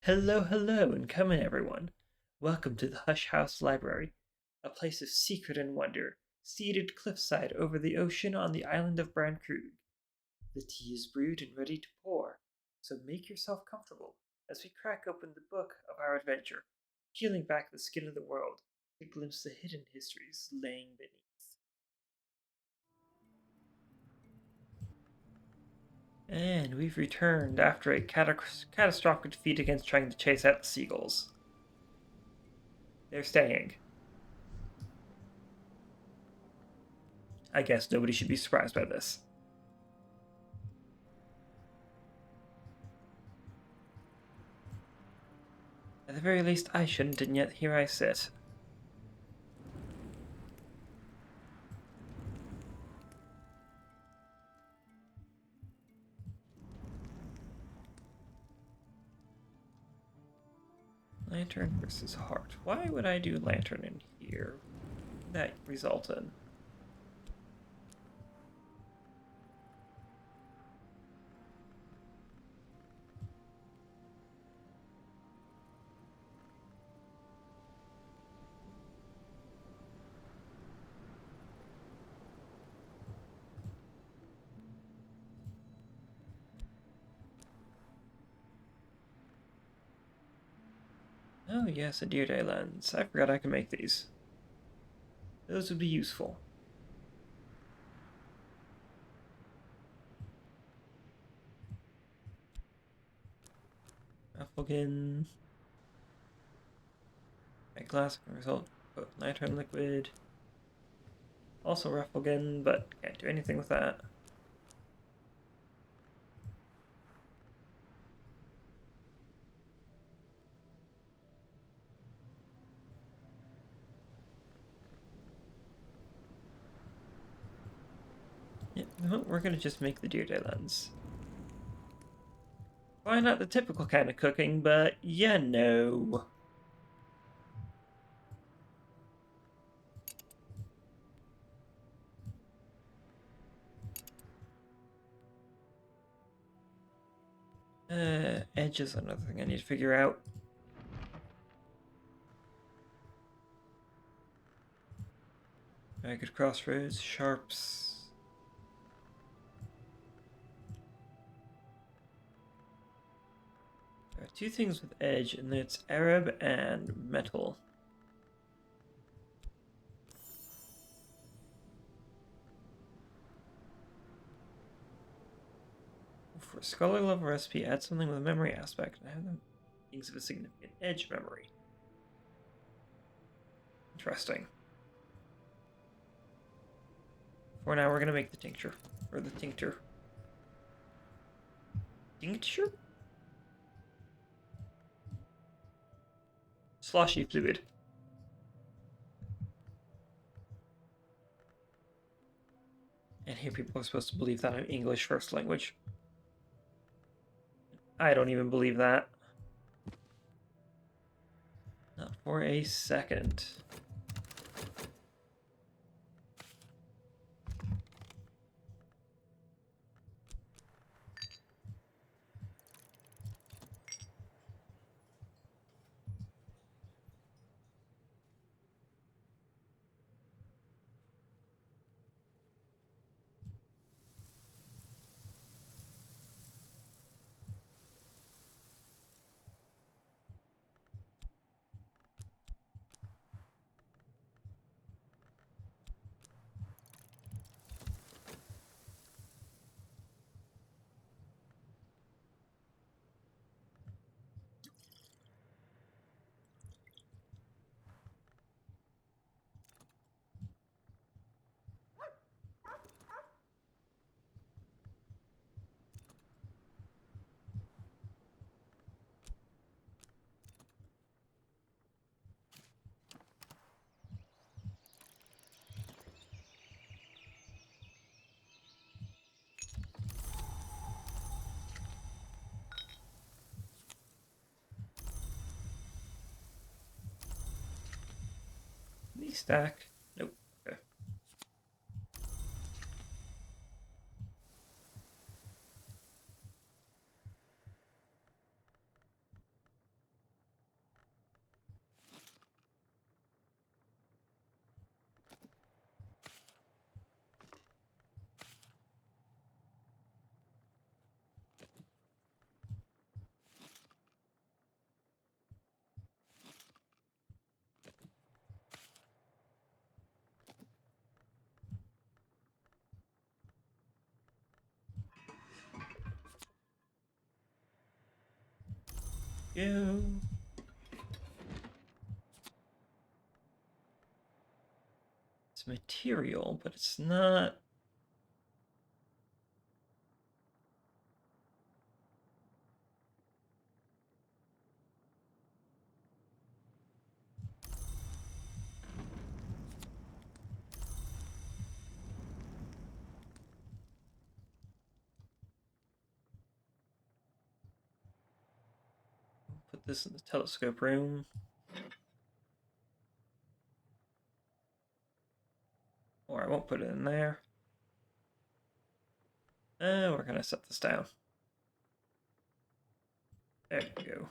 Hello, hello, and come in, everyone. Welcome to the Hush House Library, a place of secret and wonder, seated cliffside over the ocean on the island of Brancrug. The tea is brewed and ready to pour, so make yourself comfortable as we crack open the book of our adventure, peeling back the skin of the world to glimpse the hidden histories laying beneath. And we've returned after a catastrophic defeat against trying to chase out the seagulls. They're staying. I guess nobody should be surprised by this. At the very least, I shouldn't, and yet here I sit. Lantern versus heart. Why would I do lantern in here? What would that result in? Oh yes, a deer day lens. I forgot I can make these. Those would be useful. Rafflegan. Glass can result. Put lantern liquid. Also Rafflegan, but can't do anything with that. Yeah, no, we're gonna just make the deer day lens. Why not the typical kind of cooking, but yeah, no. Edge is another thing I need to figure out. Ragged crossroads, sharps. There are two things with edge, and it's Arab and metal. For a scholar level recipe, add something with a memory aspect and have them things of a significant edge memory. Interesting. For now, we're gonna make the tincture. Or the tincture. Tincture? Sloshy fluid. And here people are supposed to believe that I'm English first language. I don't even believe that. Not for a second. Knee stack. Nope. Okay. go. It's material, but it's not. Put this in the telescope room. Or I won't put it in there. We're gonna set this down. There you go.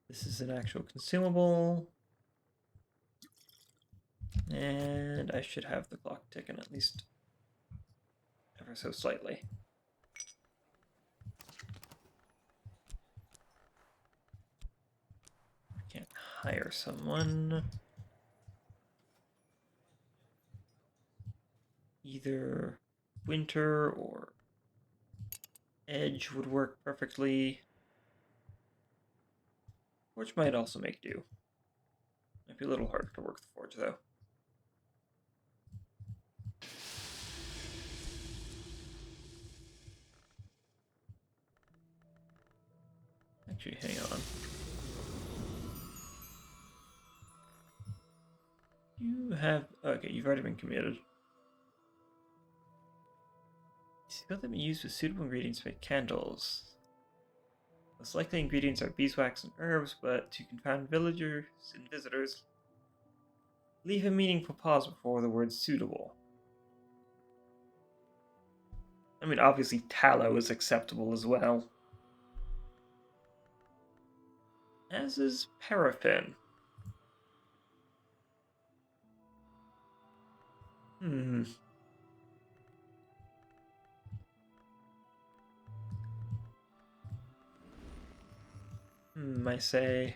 This is an actual consumable. And I should have the clock ticking at least ever so slightly. I can't hire someone. Either winter or edge would work perfectly. Forge might also make do. Might be a little harder to work the forge though. Actually, hang on. You have... Okay, you've already been committed. Skill that may be used with suitable ingredients to make candles. Most likely ingredients are beeswax and herbs, but to confound villagers and visitors, leave a meaningful pause before the word suitable. I mean, obviously tallow is acceptable as well. As is paraffin. I say,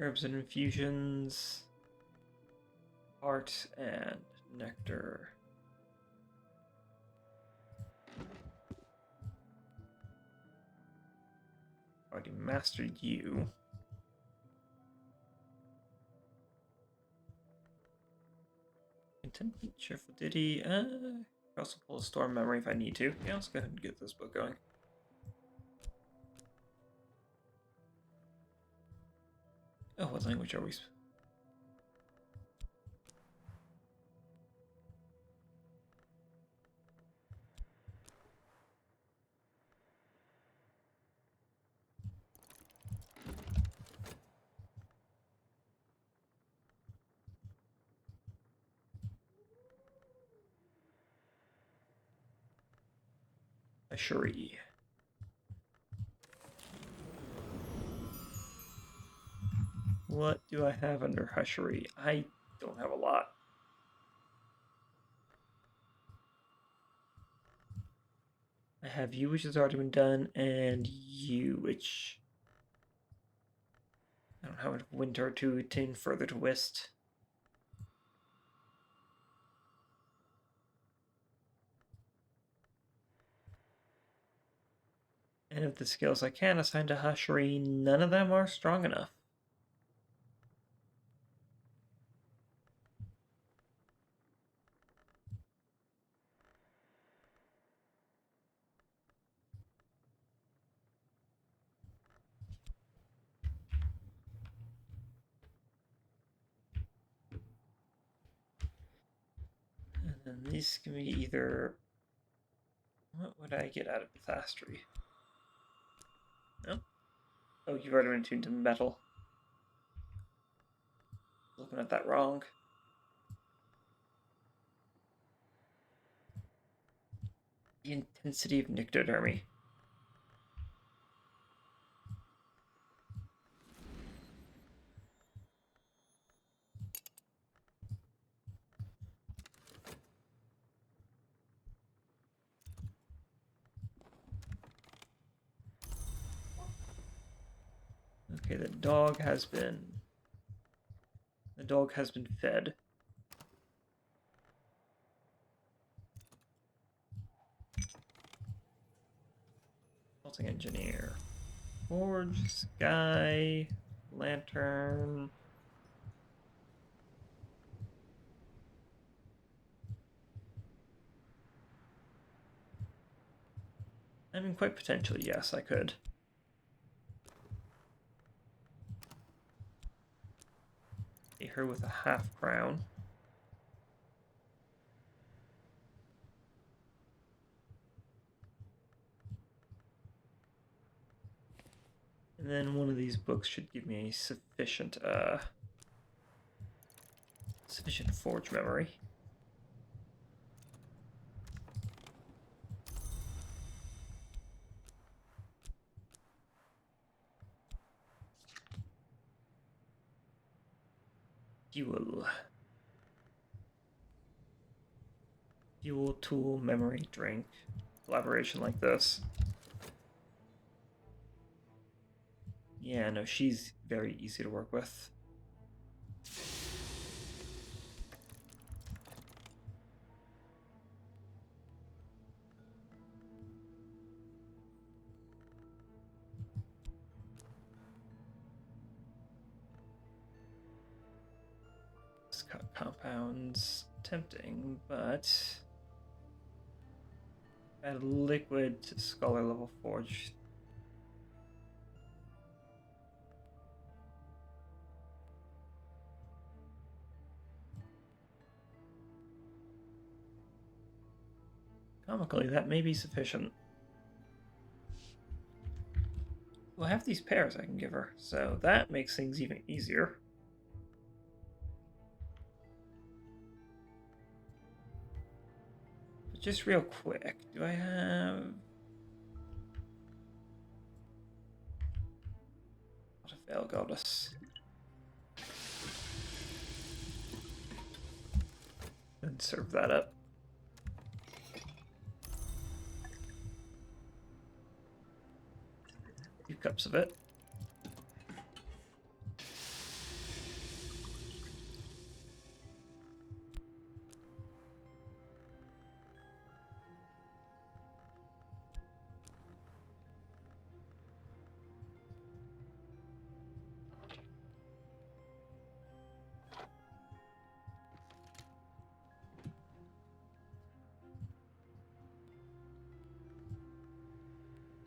Herbs and infusions, art and nectar. Already mastered you. Contentment, cheerful ditty. I also pull a storm memory if I need to. Yeah, let's go ahead and get this book going. Oh, what language are we? Ashuri. What do I have under Hushery? I don't have a lot. I have you, which has already been done, and you, which I don't have enough winter to attain further to West. And of the skills I can assign to Hushery, none of them are strong enough. And then these can be either... What would I get out of Pathastry? No? Oh, you've already been tuned to metal. Looking at that wrong. The intensity of Nyctodermy. Okay, the dog has been fed. Consulting engineer. Forge, sky, lantern. I mean, quite potentially, yes, I could. Pay her with a half crown. And then one of these books should give me a sufficient forge memory. Fuel, tool, memory, drink. Collaboration like this. Yeah, no, she's very easy to work with. Compounds, tempting, but add liquid to scholar level forge. Comically, that may be sufficient. Well, I have these pairs I can give her, so that makes things even easier. But just real quick, do I have... What a fail goddess. And serve that up. A few cups of it.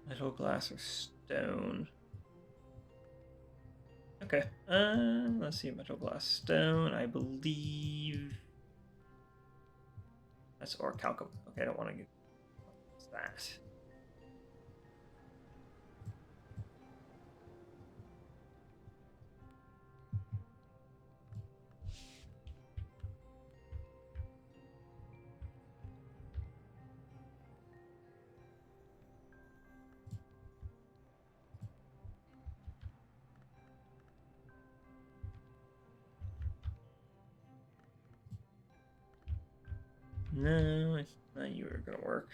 Metal, glass, or stone. Okay, let's see, metal, glass, stone, I believe... That's orichalcum. Okay, I don't want to get... What's that? No, it's not you are gonna work.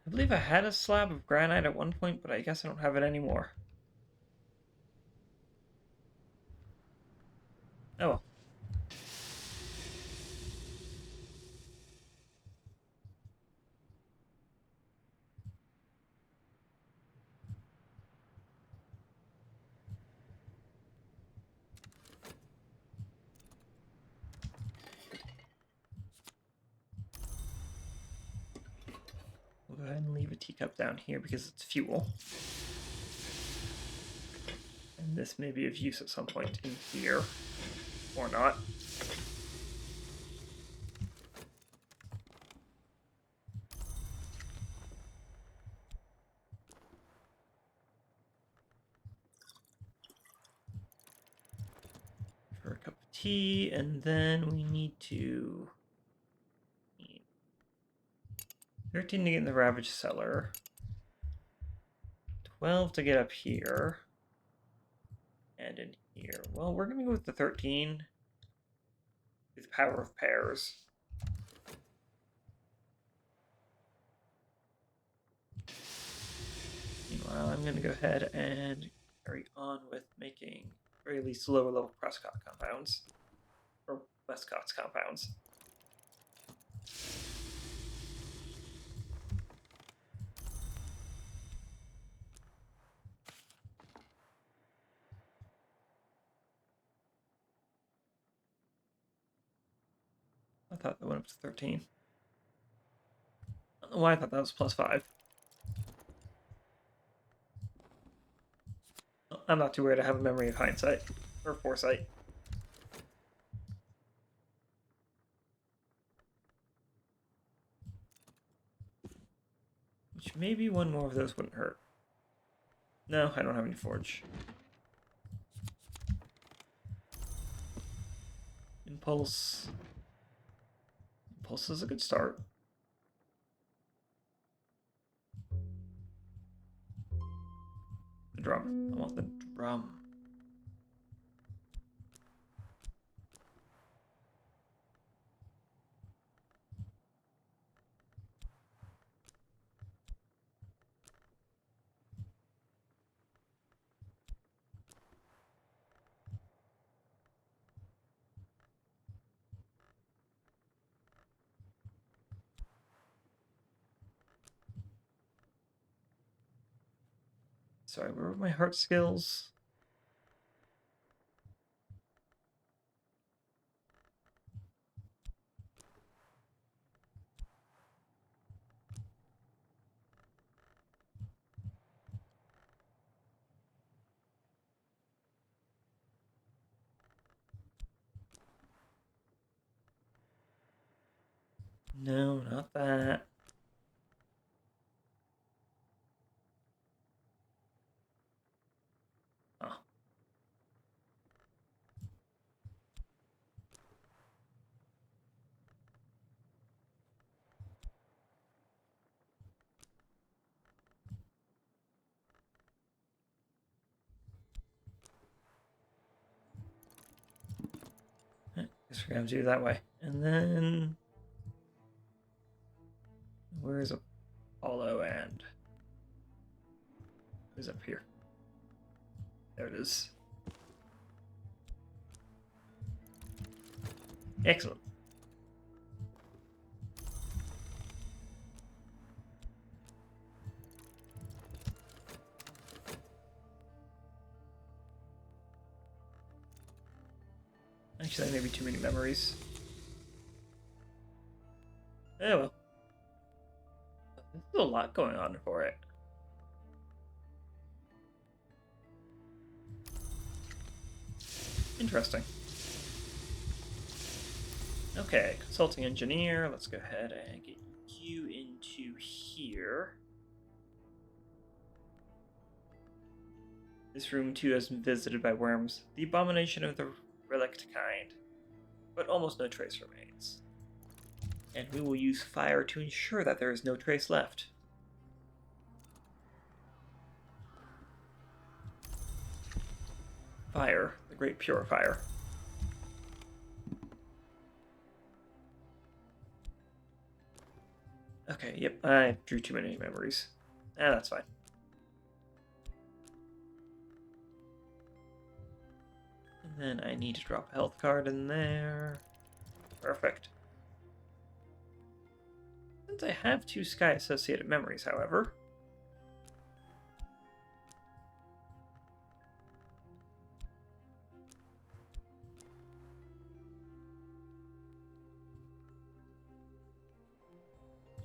I believe I had a slab of granite at one point, but I guess I don't have it anymore. Oh well. We'll go ahead and leave a teacup down here because it's fuel. And this may be of use at some point in here. Or not. For a cup of tea, and then we need to... 13 to get in the Ravaged Cellar. 12 to get up here. And in here. Well, we're going to go with the 13. Through the power of pairs. Meanwhile, I'm going to go ahead and carry on with making very least lower level Prescott compounds. Or Westcott's compounds. I thought that went up to 13. I don't know why I thought that was +5. I'm not too worried. I have a memory of hindsight. Or foresight. Which maybe one more of those wouldn't hurt. No, I don't have any forge. Impulse. Impulse is a good start. The drum. I want the drum. Sorry, where were my heart skills? No, not that. Oh. Guess we're gonna do it that way. And then where's Apollo and who's up here? There it is. Excellent. Actually, that may be too many memories. Oh well. There's a lot going on for it. Interesting. Okay, consulting engineer. Let's go ahead and get you into here. This room too has been visited by worms, the abomination of the relict kind, but almost no trace remains. And we will use fire to ensure that there is no trace left. Fire, the great purifier. Okay, yep, I drew too many memories. That's fine. And then I need to drop a health card in there. Perfect. Since I have 2 sky-associated memories, however,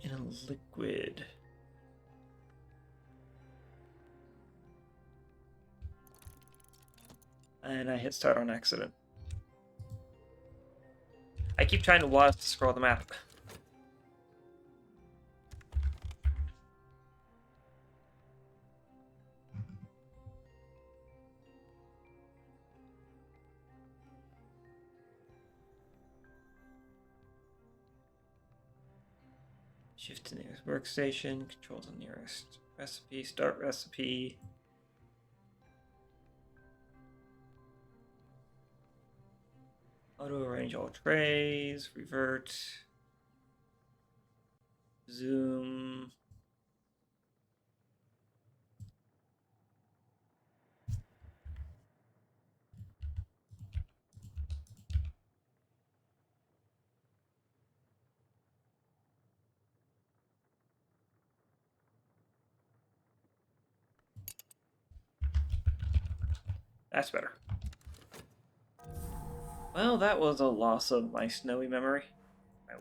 in a liquid. And I hit start on accident. I keep trying to scroll the map. Shift to nearest workstation, control the nearest recipe, start recipe. Auto arrange all trays, revert, zoom. That's better. Well, that was a loss of my snowy memory. My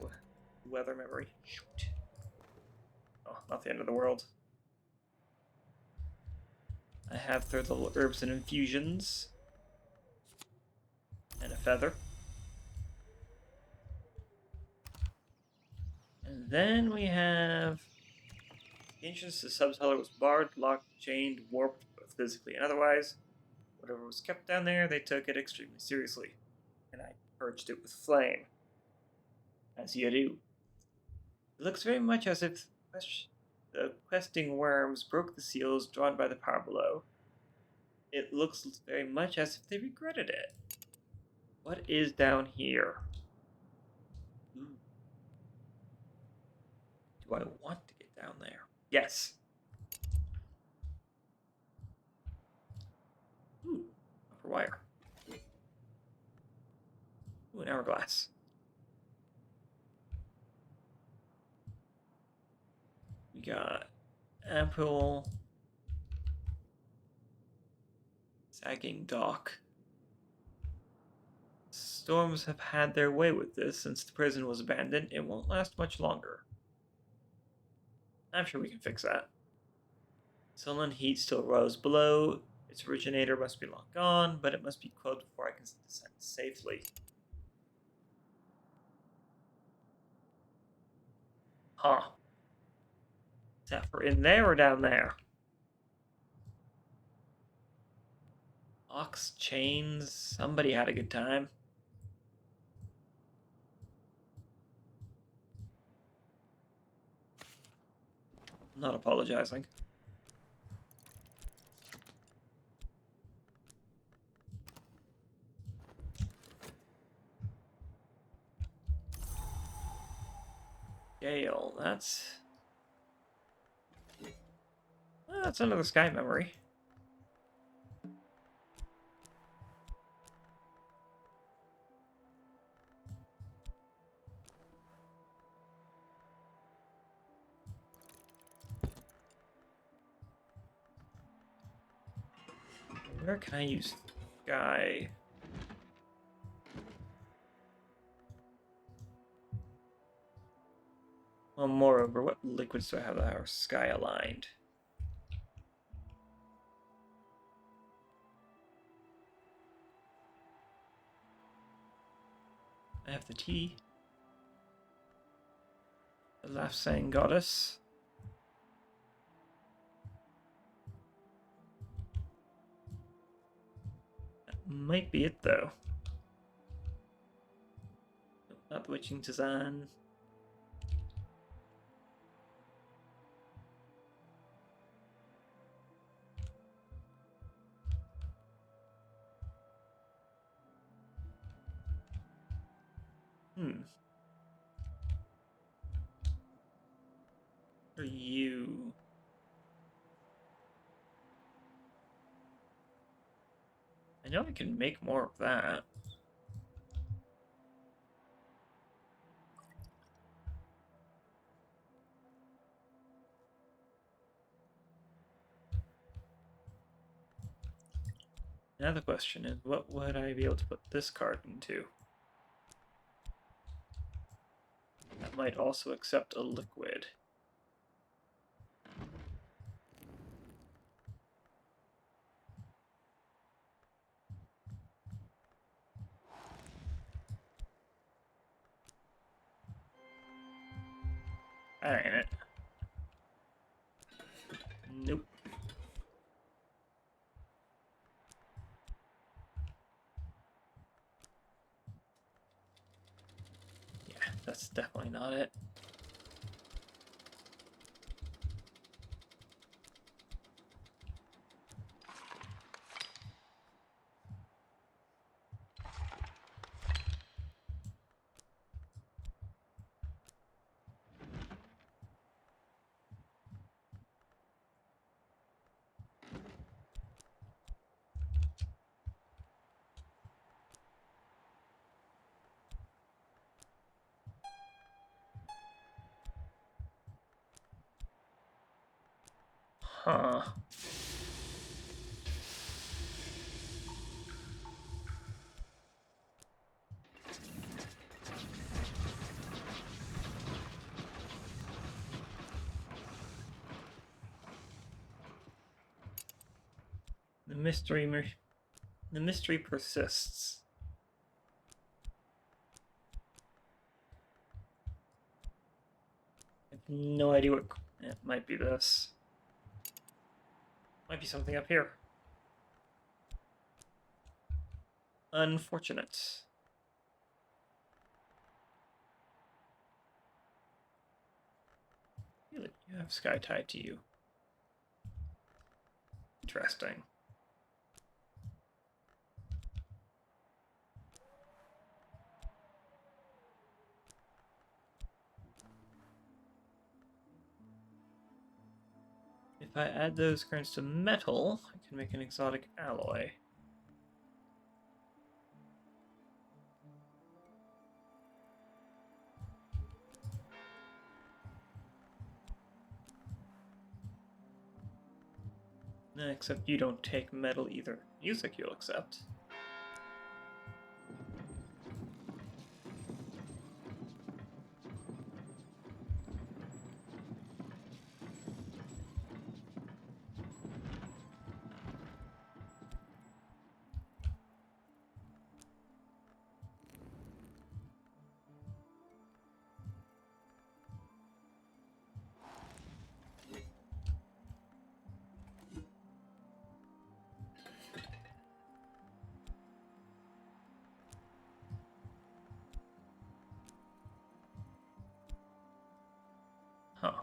weather memory. Shoot. Oh, not the end of the world. I have third level herbs and infusions. And a feather. And then we have... The entrance to the sub-cellar was barred, locked, chained, warped, both physically and otherwise. Whatever was kept down there, they took it extremely seriously. And I purged it with flame. As you do. It looks very much as if the questing worms broke the seals drawn by the power below. It looks very much as if they regretted it. What is down here? Ooh. Do I want to get down there? Yes. Ooh, upper wire. Ooh, an hourglass. We got ample sagging dock. Storms have had their way with this since the prison was abandoned. It won't last much longer. I'm sure we can fix that. Sullen heat still rose below. Its originator must be long gone, but it must be quelled before I can descend safely. Huh. Is that for in there or down there? Ox chains. Somebody had a good time. I'm not apologizing. Gale, that's another sky memory. Where can I use sky? Well, moreover, what liquids do I have that are sky aligned? I have the tea. The Laughsang Goddess. That might be it, though. Not the Witching Design. For you. I know I can make more of that. Now the question is, what would I be able to put this card into? That might also accept a liquid. That ain't it. Nope. Yeah, that's definitely not it. Huh. The mystery persists. I have no idea what it might be. This might be something up here. Unfortunate. You have sky tied to you. Interesting. If I add those currents to metal, I can make an exotic alloy. Except you don't take metal either. Music you'll accept. Huh.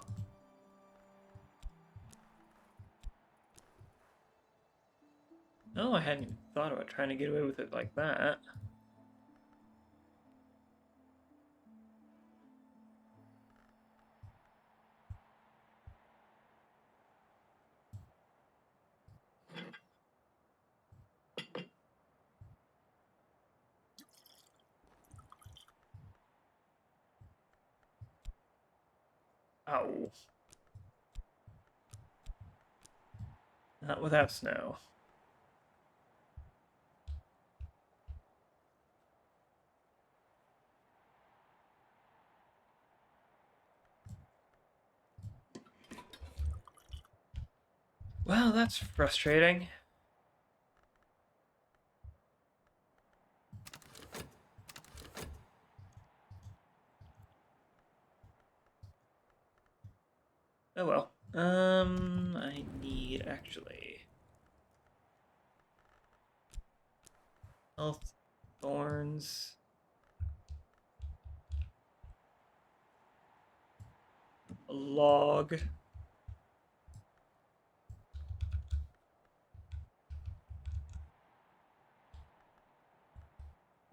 Oh, I hadn't even thought about trying to get away with it like that. Ow. Not without snow. Well, that's frustrating. Oh well. I need actually health, thorns, a log, and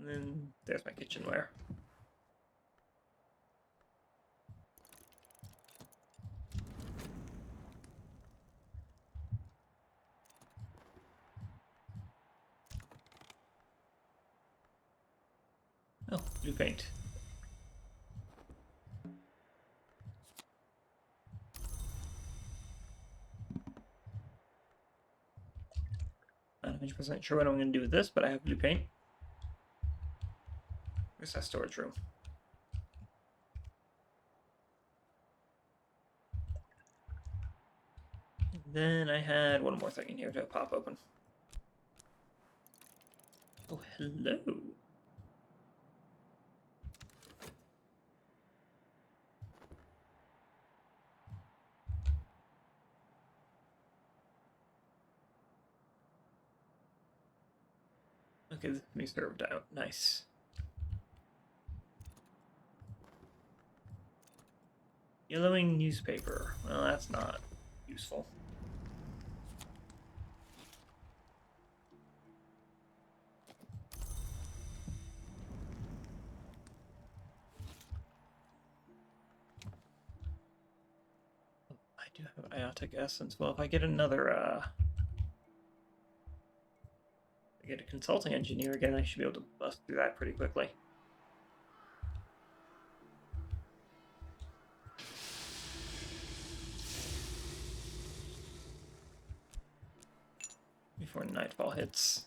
then there's my kitchenware. Oh, blue paint. Not 100% sure what I'm going to do with this, but I have blue paint. Where's that storage room? Then I had one more thing in here to pop open. Oh, hello. Okay, this can be served out. Nice. Yellowing newspaper. Well, that's not useful. I do have iotic essence. Well, if I get another, I get a consulting engineer again, I should be able to bust through that pretty quickly. nightfall hits.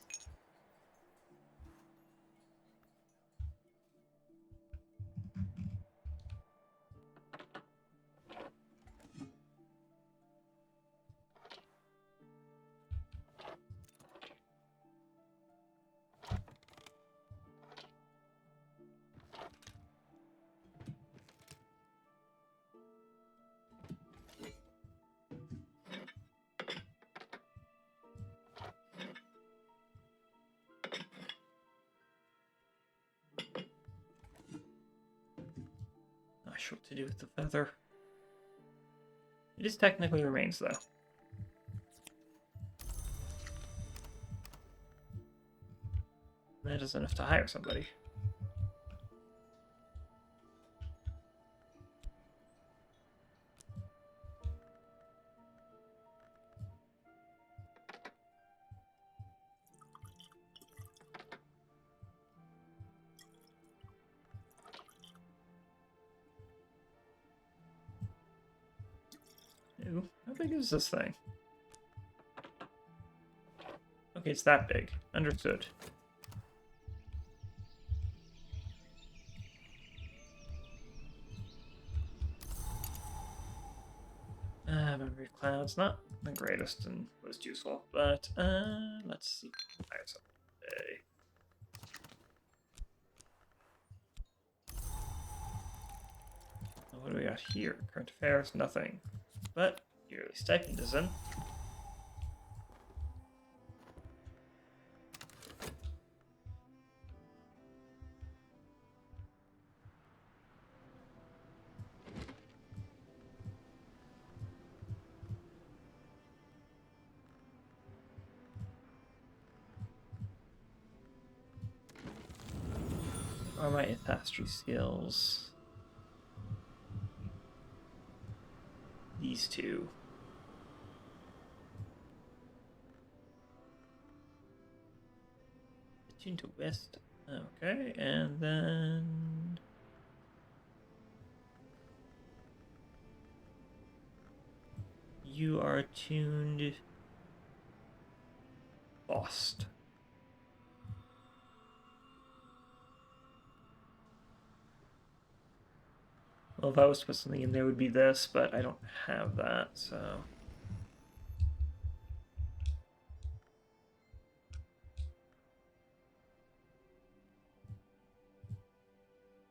Not sure what to do with the feather. It is technically remains, though. That is enough to hire somebody. Ew, how big is this thing? Okay, it's that big. Understood. Memory cloud's not the greatest and most useful, but let's see. Hire something. What do we got here? Current affairs, nothing. But yearly stipend is in. Are my ancestry skills? These two. Attune to west. Okay, and then you are attuned lost. Well, if I was to put something in there, it would be this, but I don't have that, so.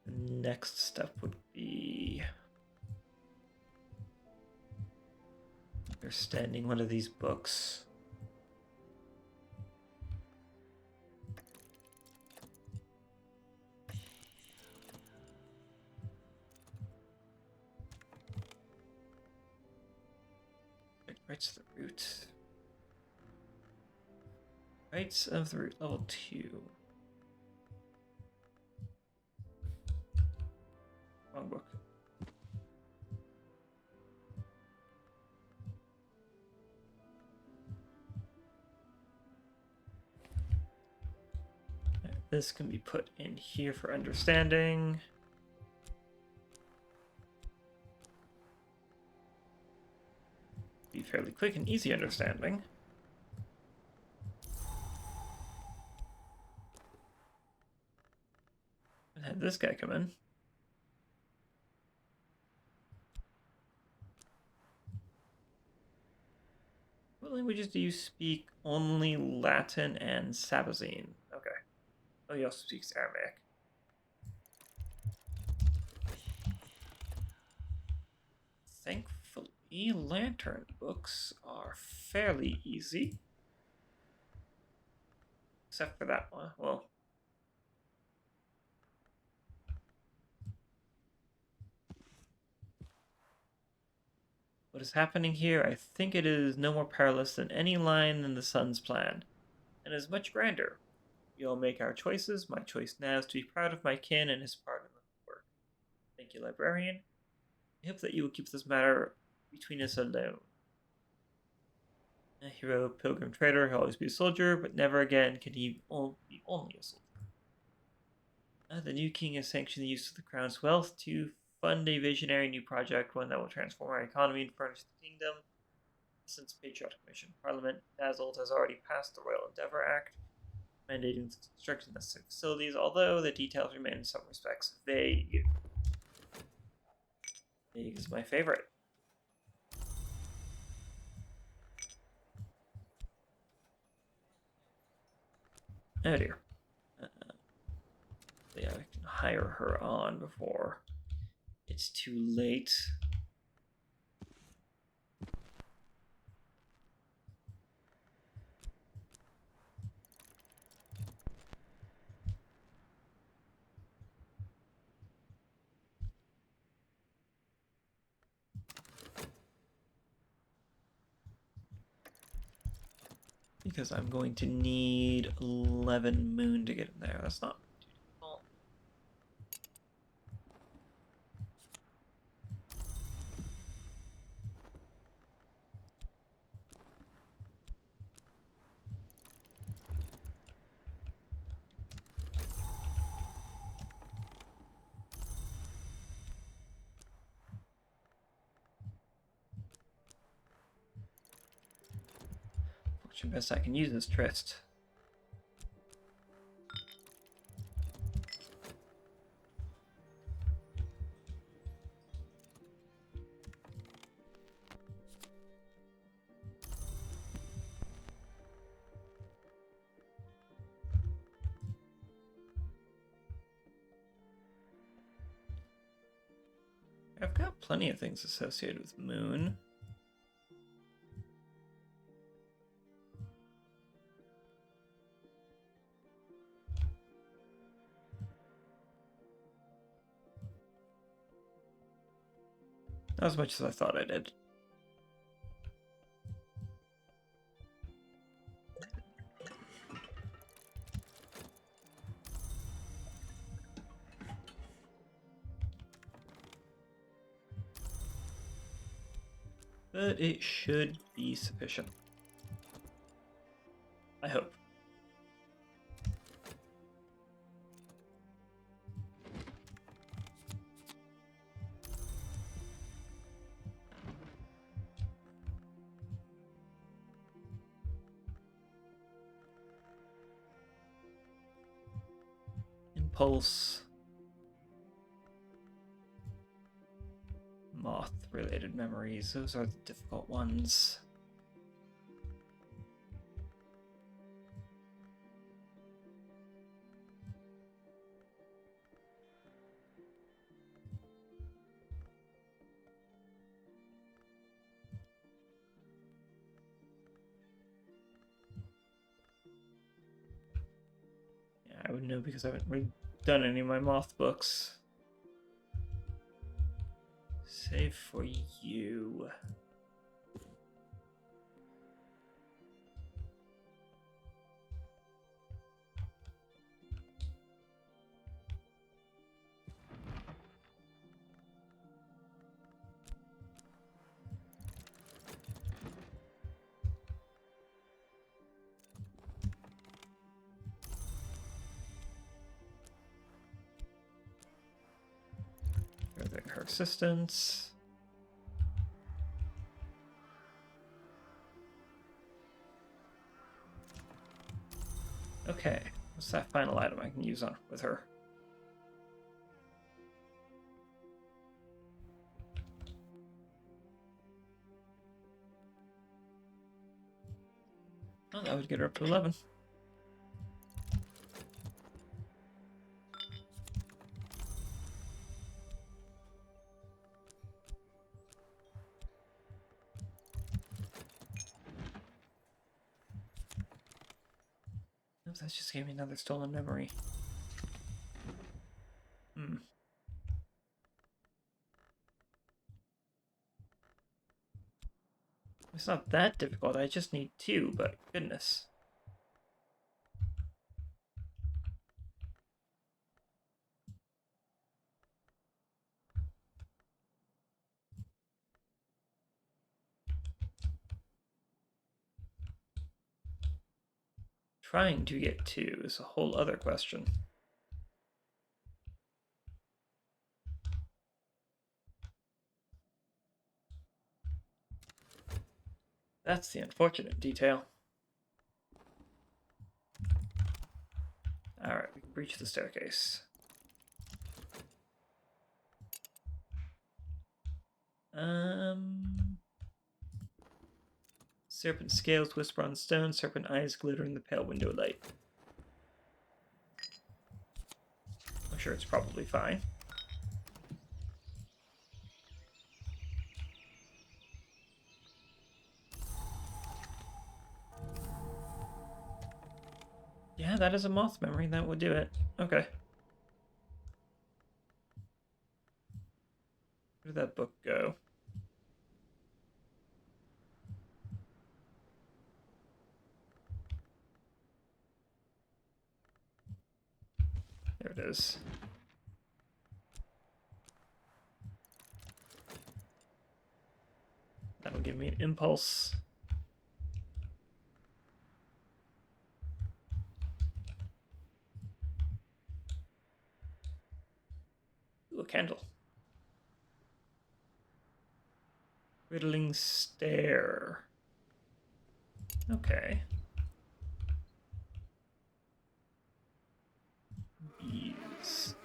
The next step would be understanding one of these books. Rights of the Root. Rights of the Root, level 2. Wrong book. This can be put in here for understanding. Be fairly quick and easy understanding. And have this guy come in. What languages do you speak? Only Latin and Sabazine. Okay. Oh, he also speaks Aramaic. Thankfully, lantern books are fairly easy. Except for that one. Well, what is happening here? I think it is no more perilous than any line in the sun's plan, and is much grander. We all make our choices. My choice now is to be proud of my kin and his part in the work. Thank you, librarian. I hope that you will keep this matter between us alone. A hero, pilgrim, trader, he'll always be a soldier, but never again can he be only a soldier. The new king has sanctioned the use of the crown's wealth to fund a visionary new project, one that will transform our economy and furnish the kingdom. Since Patriotic Mission Parliament, Dazzled has already passed the Royal Endeavour Act, mandating the construction of facilities, although the details remain in some respects vague. Vague is my favorite. Oh dear. Yeah, I can hire her on before it's too late. Because I'm going to need 11 moon to get in there. That's not too difficult. Fortune best I can use this Trist. I've got plenty of things associated with moon. Not as much as I thought I did. But it should be sufficient. I hope. Impulse. Moth-related memories. Those are the difficult ones. Yeah, I would know because I haven't really done any of my moth books. Save for you. Furthering her assistance. Okay, what's that final item I can use on with her? Oh, that would get her up to 11. That just gave me another stolen memory. It's not that difficult, I just need 2, but goodness. Trying to get 2 is a whole other question. That's the unfortunate detail. Alright, we can breach the staircase. Serpent scales whisper on stone, serpent eyes glitter in the pale window light. I'm sure it's probably fine. Yeah, that is a moth memory. That would do it. Okay. Where did that book go? There it is. That'll give me an impulse. Ooh, a candle. Riddling stare. Okay. Bees.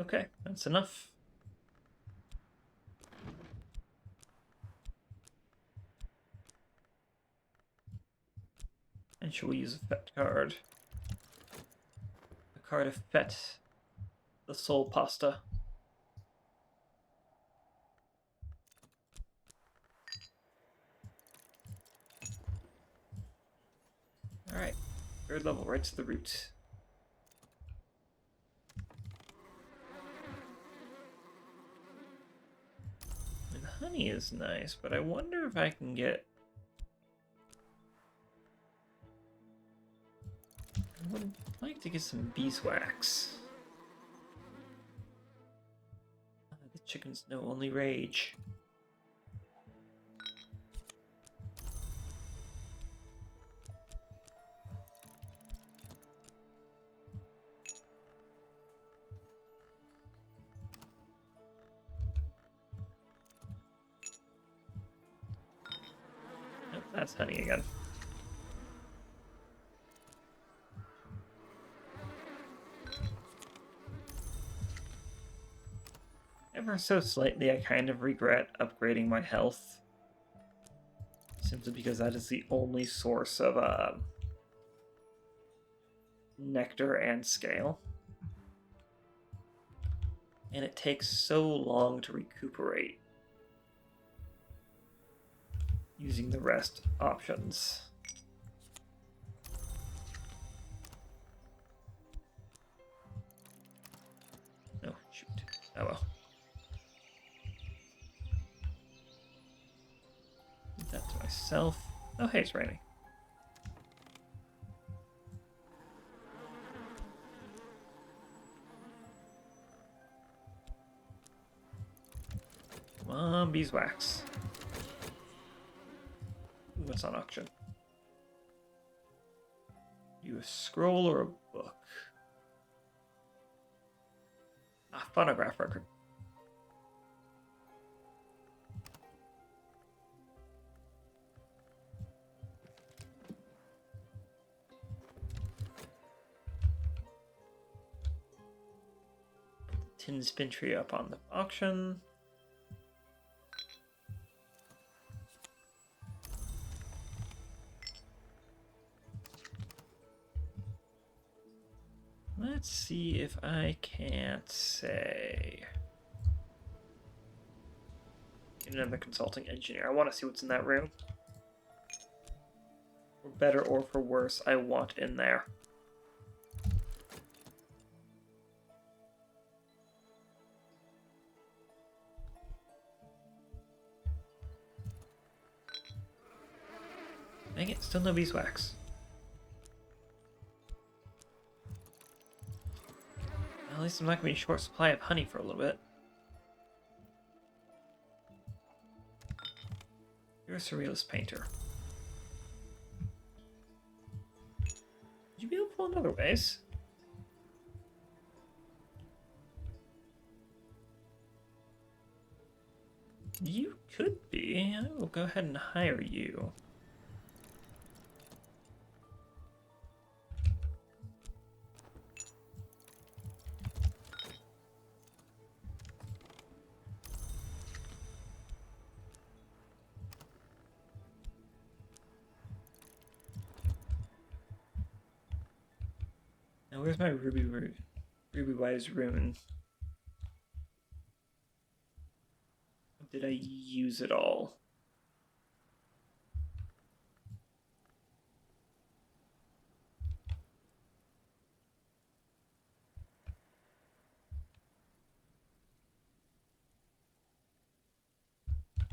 Okay, that's enough. And shall we use a Fet card? A card of Fet, the soul pasta. Alright, 3rd level, right to the root. I mean, the honey is nice, but I wonder if I can get... I would like to get some beeswax. The chickens know only rage. Nope, that's honey again. Ever so slightly, I kind of regret upgrading my health. Simply because that is the only source of nectar and scale. And it takes so long to recuperate using the rest options. Oh, shoot. Oh well. Leave that to myself. Oh, hey, it's raining. Come on, beeswax. Ooh, what's on auction? You a scroll or a book? Ah, phonograph record. Tin spin tree up on the auction. Let's see if I can't say. Get another consulting engineer. I want to see what's in that room. For better or for worse, I want in there. Dang it, still no beeswax. At least I'm not going to be short supply of honey for a little bit. You're a surrealist painter. Would you be helpful in other ways? You could be. I will go ahead and hire you. Now, where's my ruby wise rune? Did I use it all?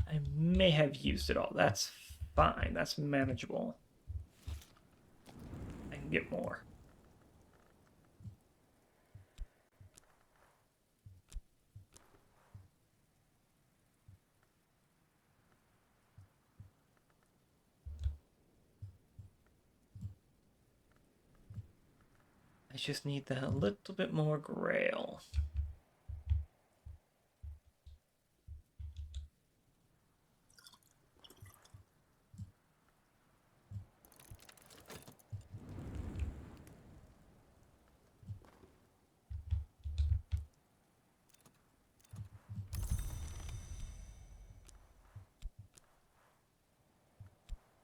I may have used it all. That's fine. That's manageable. I can get more. I just need that little bit more grail.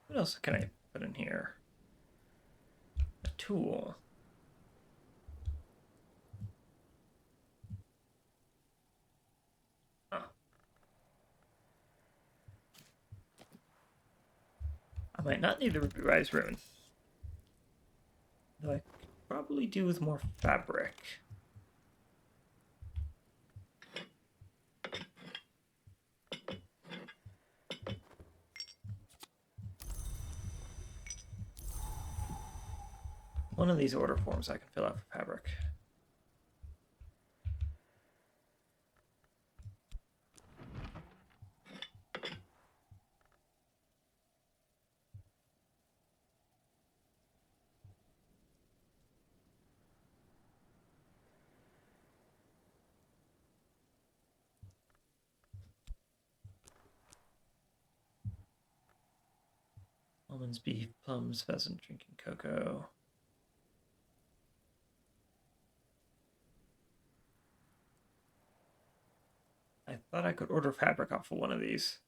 What else can I put in here? A tool. Huh. I might not need the ruby rise rune. Though I could probably do with more fabric. One of these order forms I can fill out for fabric. Almonds, beef, plums, pheasant, drinking cocoa. I thought I could order fabric off of one of these.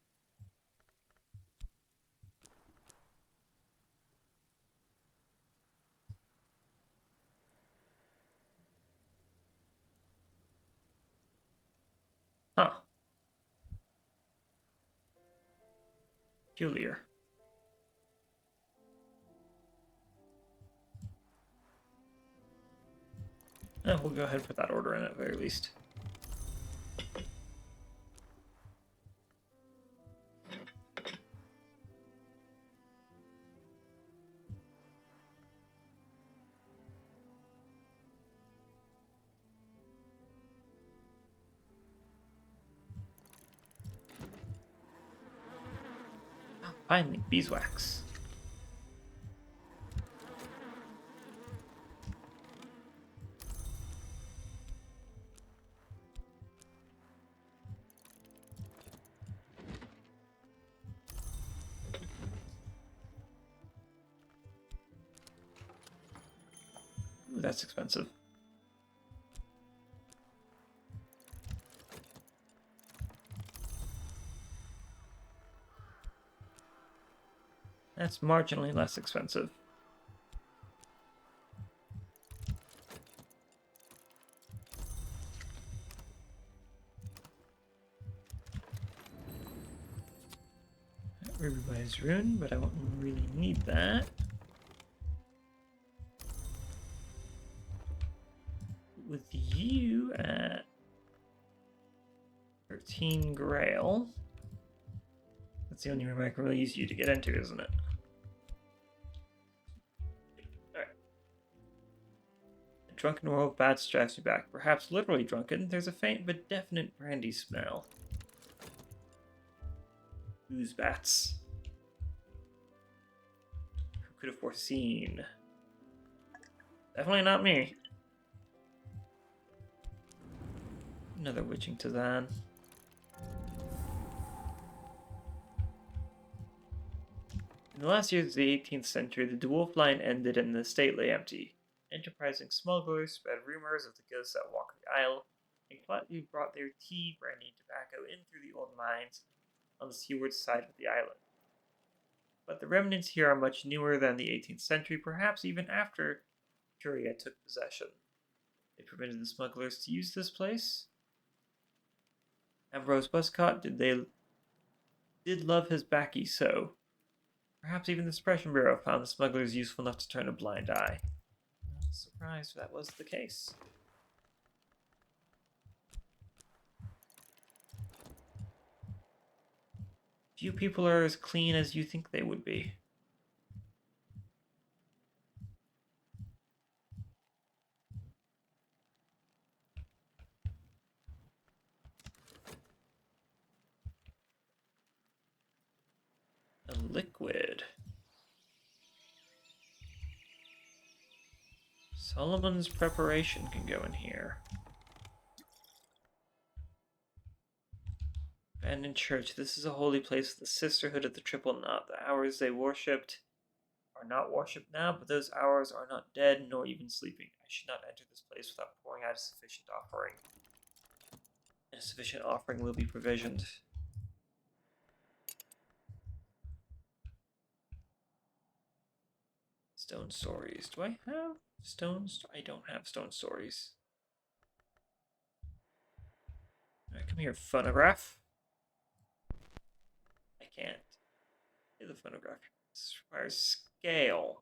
Huh. Peculiar. We'll go ahead and put that order in at the very least. Oh, finally, beeswax. Ooh, that's expensive. That's marginally less expensive. Ruby wise rune, but I won't really need that. With you at 13 grail. That's the only room I can really use you to get into, isn't it? Alright. drunken roll of bats drives me back. Perhaps literally drunken. There's a faint but definite brandy smell. Who's bats? Who could have foreseen? Definitely not me. Another witching Tazan. In the last years of the 18th century, the dwarf line ended and the estate lay empty. Enterprising smugglers spread rumors of the ghosts that walk the isle, and quietly brought their tea, brandy, and tobacco in through the old mines on the seaward side of the island. But the remnants here are much newer than the 18th century, perhaps even after Curia took possession. They permitted the smugglers to use this place. Ambrose Buscott did love his baccy so. Perhaps even the Suppression Bureau found the smugglers useful enough to turn a blind eye. Not surprised that was the case. Few people are as clean as you think they would be. A liquid. Solomon's preparation can go in here. Abandoned church. This is a holy place of the Sisterhood of the Triple Knot. The hours they worshipped are not worshipped now, but those hours are not dead, nor even sleeping. I should not enter this place without pouring out a sufficient offering. And a sufficient offering will be provisioned. Stone stories. Do I have stones? I don't have stone stories. Alright, come here, phonograph. I can't. Hey, the phonograph. This requires scale.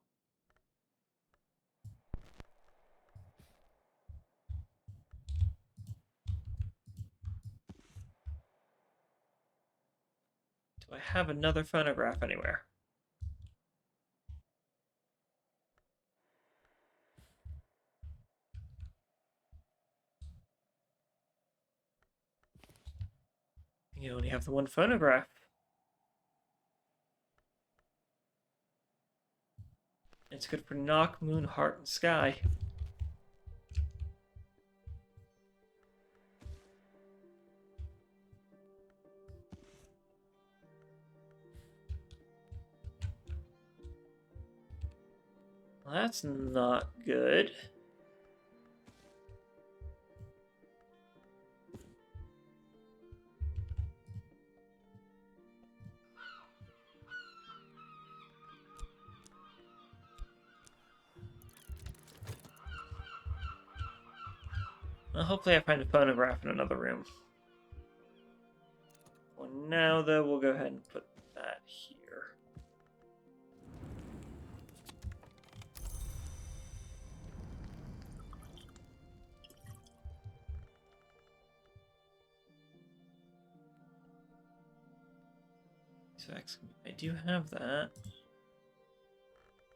Do I have another phonograph anywhere? You only have the one phonograph. It's good for knock, moon, heart, and sky. Well, that's not good. Well, hopefully I find a phonograph in another room. For now, though, we'll go ahead and put that here. So I do have that.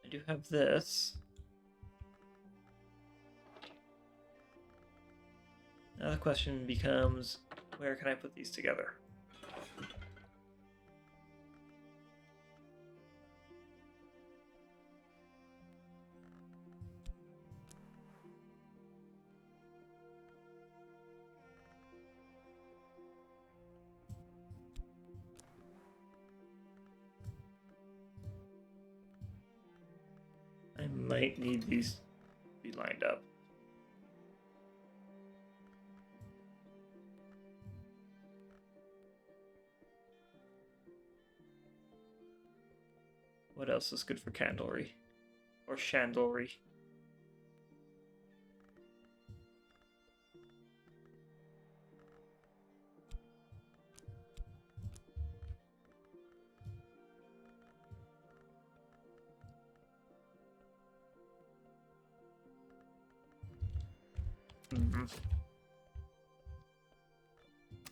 I do have this. Now the question becomes, where can I put these together? I might need these to be lined up. What else is good for candlery? Or chandlery?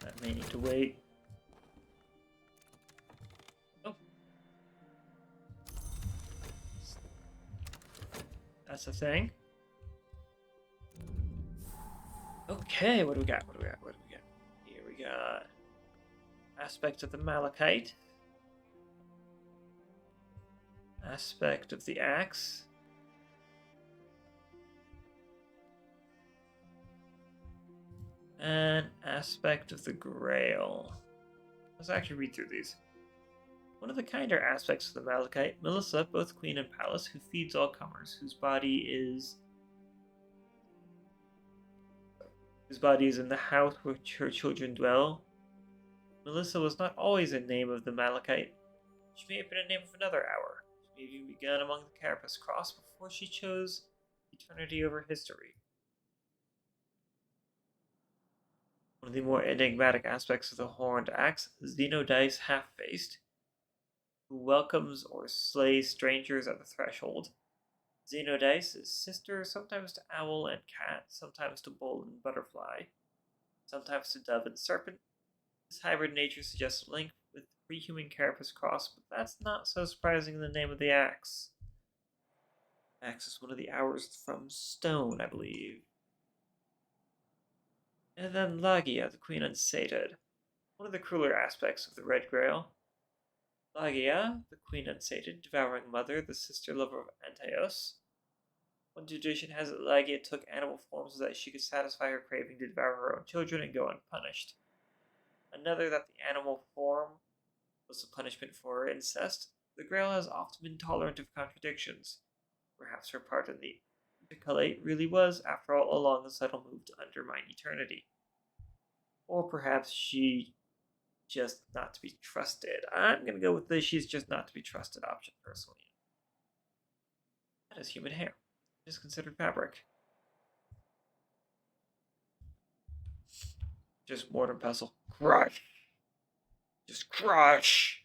That may need to wait. Oh. That's a thing. Okay, what do we got? Here we got aspect of the malachite, aspect of the axe, and aspect of the grail. Let's actually read through these. One of the kinder aspects of the malachite, Melissa, both queen and palace, who feeds all comers, whose body is in the house which her children dwell. Melissa was not always a name of the malachite. She may have been a name of another hour. She may have even begun among the Carapace Cross before she chose eternity over history. One of the more enigmatic aspects of the horned axe, Xenodice Half-Faced, who welcomes or slays strangers at the threshold. Xenodice is sister sometimes to owl and cat, sometimes to bull and butterfly, sometimes to dove and serpent. This hybrid nature suggests a link with the pre-human Carapace Cross, but that's not so surprising in the name of the axe. Axe is one of the hours from stone, I believe. And then Lagia, the Queen Unsated. One of the crueler aspects of the Red Grail. Lagia, the Queen Unsated, devouring mother, the sister lover of Antaeus. One tradition has it Lagia took animal form so that she could satisfy her craving to devour her own children and go unpunished. Another that the animal form was the punishment for her incest. The Grail has often been tolerant of contradictions. Perhaps her part in the Intercalate really was, after all along, a subtle move to undermine eternity. Or perhaps she just not to be trusted. I'm going to go with the she's just not to be trusted option, personally. That is human hair. It is considered fabric. Just mortar pestle. Crush! Just crush!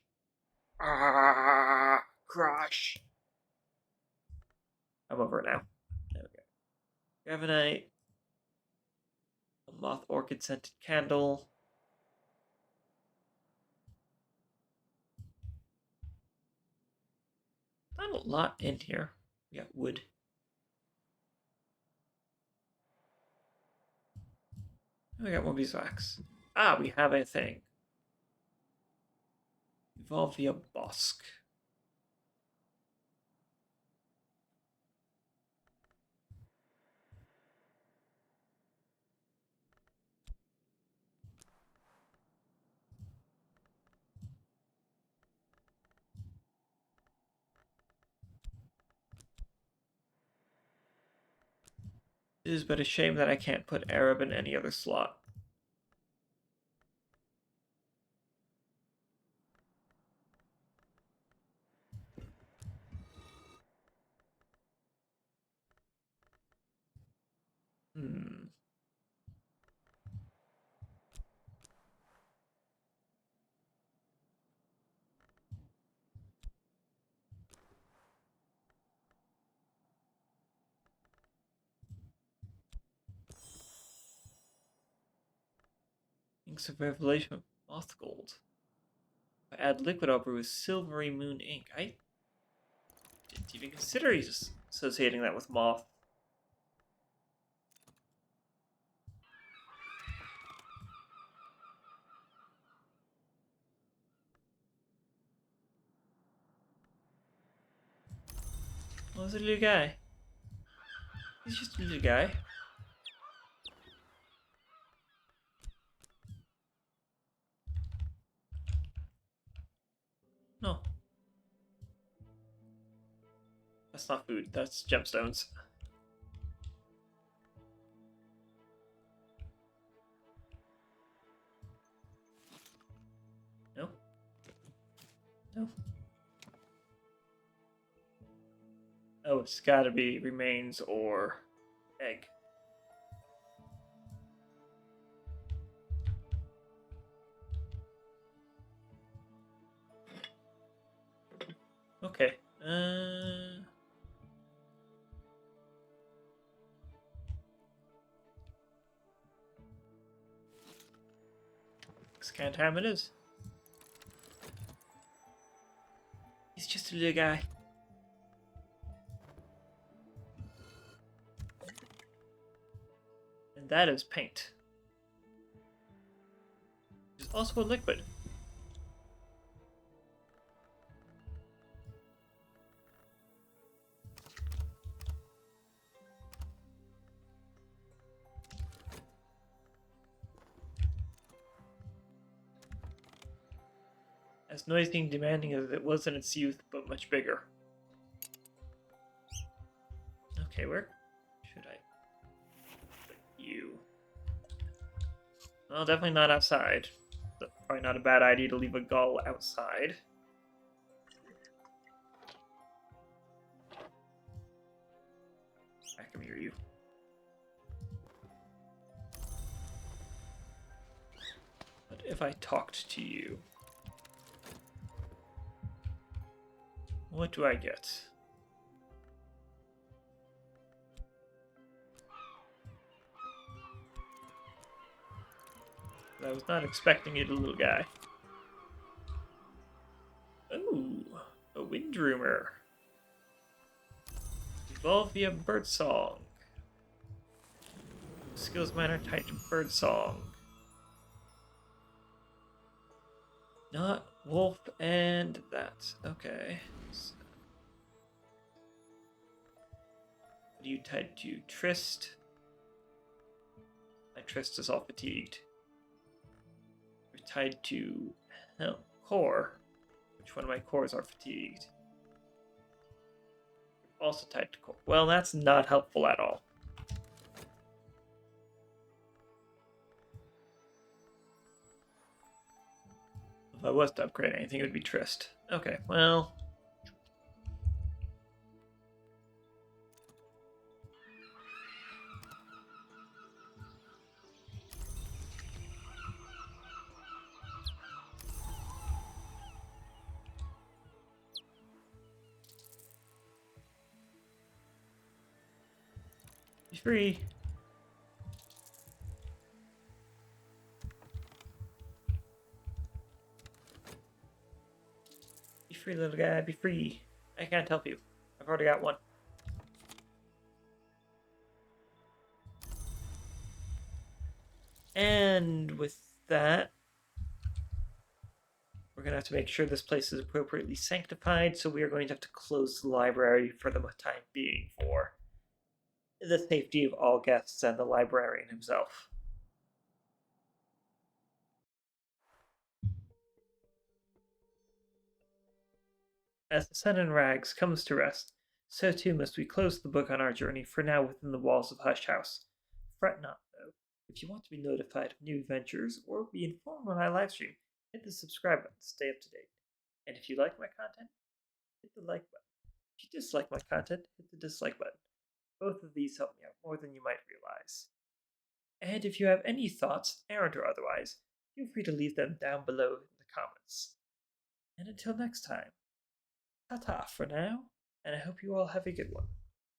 Ah, crush! I'm over it now. There we go. Gravenite. A moth orchid scented candle. Not a lot in here. We got wood. And we got more beeswax. Ah, we have a thing. Evolve via Bosk. It is but a shame that I can't put Arab in any other slot. Inks of Revelation of Moth Gold. If I add liquid, I'll brew with Silvery Moon ink. I didn't even consider associating that with moth. Oh, it's a little guy. He's just a little guy. No. That's not food, that's gemstones. No? No. Oh, it's gotta be remains or egg. Okay. Scan time it is. He's just a little guy. And that is paint. Also a liquid. As noisy and demanding as it was in its youth, but much bigger. Okay, where should I put you? Well, definitely not outside. That's probably not a bad idea to leave a gull outside. I can hear you. But if I talked to you, what do I get? I was not expecting it, little guy. Ooh, a wind rumor. Evolve via birdsong. Skills mine are tied to birdsong. Not wolf and that. Okay. So, what are you tied to? Trist. My Trist is all fatigued. We're tied to core. Which one of my cores are fatigued? Also tied to core. Well, that's not helpful at all. If I was to upgrade anything, it would be Trist. Okay, well. Be free. Be free, little guy. Be free. I can't help you. I've already got one. And with that, we're going to have to make sure this place is appropriately sanctified, so we are going to have to close the library for the time being for the safety of all guests and the librarian himself. As the sun in rags comes to rest, so too must we close the book on our journey for now within the walls of Hush House. Fret not, though. If you want to be notified of new adventures or be informed when I livestream, hit the subscribe button to stay up to date. And if you like my content, hit the like button. If you dislike my content, hit the dislike button. Both of these help me out more than you might realize. And if you have any thoughts, errant or otherwise, feel free to leave them down below in the comments. And until next time, ta-ta for now, and I hope you all have a good one.